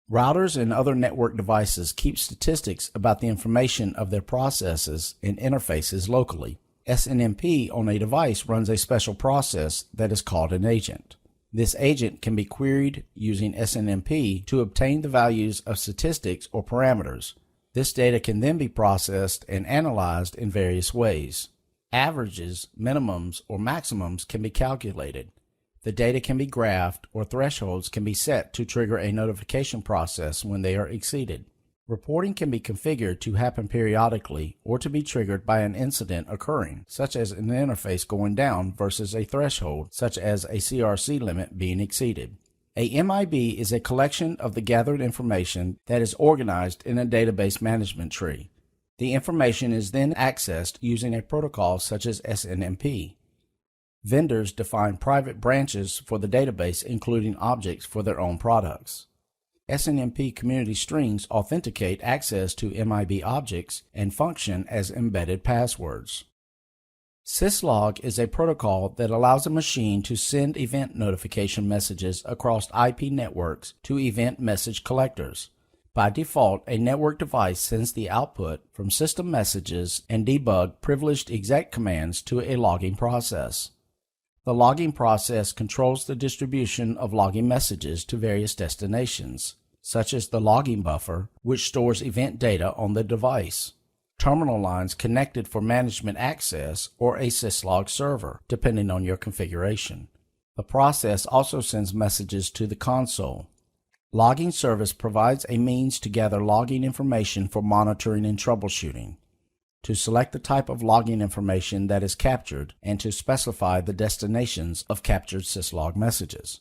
Routers and other network devices keep statistics about the information of their processes and interfaces locally. SNMP on a device runs a special process that is called an agent. This agent can be queried using SNMP to obtain the values of statistics or parameters. This data can then be processed and analyzed in various ways. Averages, minimums, or maximums can be calculated. The data can be graphed, or thresholds can be set to trigger a notification process when they are exceeded. Reporting can be configured to happen periodically or to be triggered by an incident occurring, such as an interface going down versus a threshold, such as a CRC limit being exceeded. A MIB is a collection of the gathered information that is organized in a database management tree. The information is then accessed using a protocol such as SNMP. Vendors define private branches for the database, including objects for their own products. SNMP community strings authenticate access to MIB objects and function as embedded passwords. Syslog is a protocol that allows a machine to send event notification messages across IP networks to event message collectors. By default, a network device sends the output from system messages and debug privileged exec commands to a logging process. The logging process controls the distribution of logging messages to various destinations, such as the logging buffer, which stores event data on the device, terminal lines connected for management access, or a Syslog server, depending on your configuration. The process also sends messages to the console. Logging service provides a means to gather logging information for monitoring and troubleshooting, to select the type of logging information that is captured, and to specify the destinations of captured Syslog messages.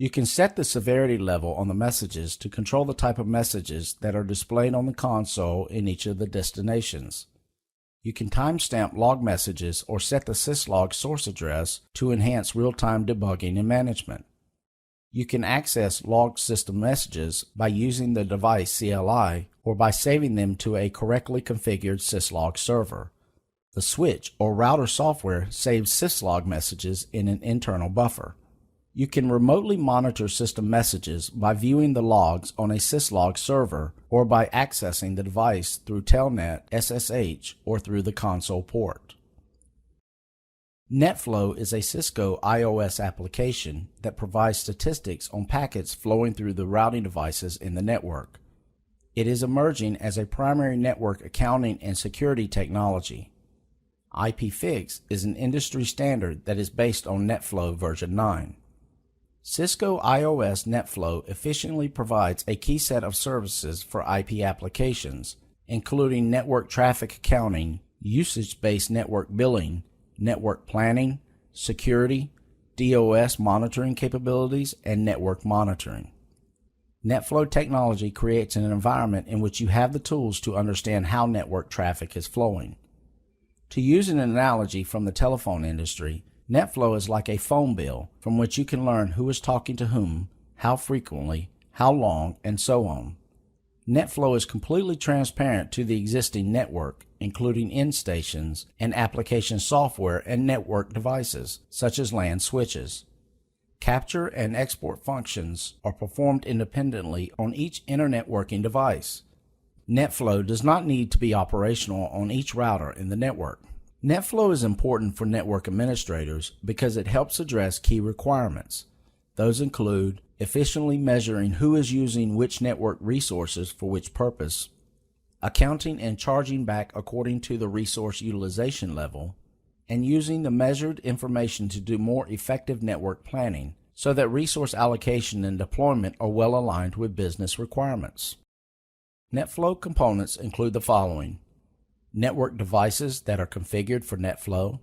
You can set the severity level on the messages to control the type of messages that are displayed on the console in each of the destinations. You can timestamp log messages or set the syslog source address to enhance real-time debugging and management. You can access log system messages by using the device CLI or by saving them to a correctly configured syslog server. The switch or router software saves syslog messages in an internal buffer. You can remotely monitor system messages by viewing the logs on a syslog server or by accessing the device through Telnet, SSH, or through the console port. NetFlow is a Cisco iOS application that provides statistics on packets flowing through the routing devices in the network. It is emerging as a primary network accounting and security technology. IPFix is an industry standard that is based on NetFlow version 9. Cisco iOS NetFlow efficiently provides a key set of services for IP applications, including network traffic accounting, usage-based network billing, network planning, security, DOS monitoring capabilities, and network monitoring. NetFlow technology creates an environment in which you have the tools to understand how network traffic is flowing. To use an analogy from the telephone industry, NetFlow is like a phone bill from which you can learn who is talking to whom, how frequently, how long, and so on. NetFlow is completely transparent to the existing network, including end stations and application software and network devices, such as LAN switches. Capture and export functions are performed independently on each internetworking device. NetFlow does not need to be operational on each router in the network. NetFlow is important for network administrators because it helps address key requirements. Those include efficiently measuring who is using which network resources for which purpose, accounting and charging back according to the resource utilization level, and using the measured information to do more effective network planning so that resource allocation and deployment are well aligned with business requirements. NetFlow components include the following: network devices that are configured for NetFlow,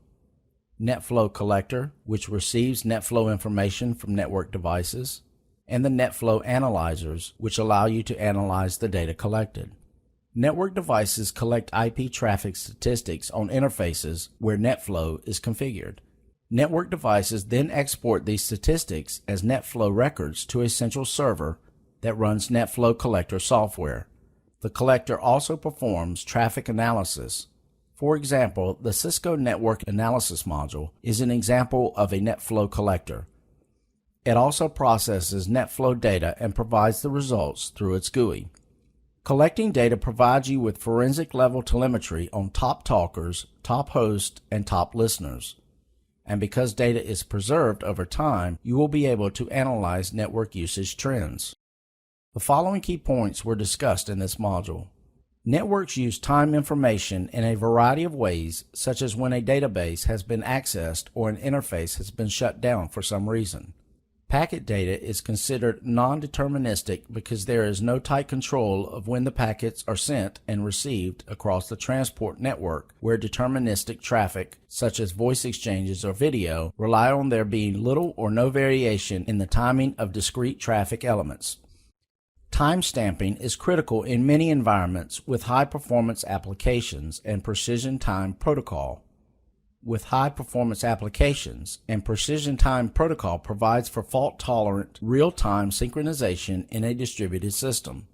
NetFlow collector, which receives NetFlow information from network devices, and the NetFlow analyzers, which allow you to analyze the data collected. Network devices collect IP traffic statistics on interfaces where NetFlow is configured. Network devices then export these statistics as NetFlow records to a central server that runs NetFlow collector software. The collector also performs traffic analysis. For example, the Cisco Network Analysis module is an example of a NetFlow collector. It also processes NetFlow data and provides the results through its GUI. Collecting data provides you with forensic level telemetry on top talkers, top hosts, and top listeners. And because data is preserved over time, you will be able to analyze network usage trends. The following key points were discussed in this module. Networks use time information in a variety of ways, such as when a database has been accessed or an interface has been shut down for some reason. Packet data is considered non-deterministic because there is no tight control of when the packets are sent and received across the transport network, where deterministic traffic, such as voice exchanges or video, rely on there being little or no variation in the timing of discrete traffic elements. Timestamping is critical in many environments with high-performance applications and precision time protocol. With high-performance applications and precision time protocol provides for fault-tolerant, real-time synchronization in a distributed system.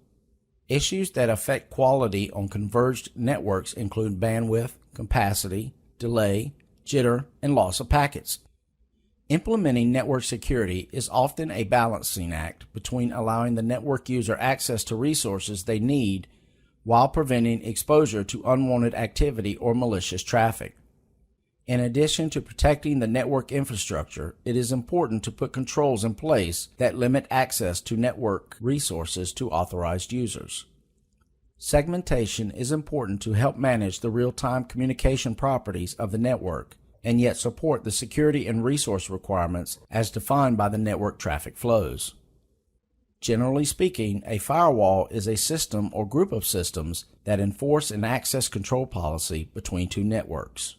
Issues that affect quality on converged networks include bandwidth, capacity, delay, jitter, and loss of packets. Implementing network security is often a balancing act between allowing the network user access to resources they need while preventing exposure to unwanted activity or malicious traffic. In addition to protecting the network infrastructure, it is important to put controls in place that limit access to network resources to authorized users. Segmentation is important to help manage the real-time communication properties of the network and yet support the security and resource requirements as defined by the network traffic flows. Generally speaking, a firewall is a system or group of systems that enforce an access control policy between two networks.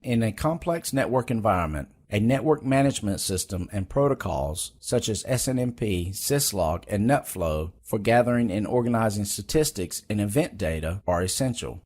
In a complex network environment, a network management system and protocols such as SNMP, Syslog, and NetFlow for gathering and organizing statistics and event data are essential.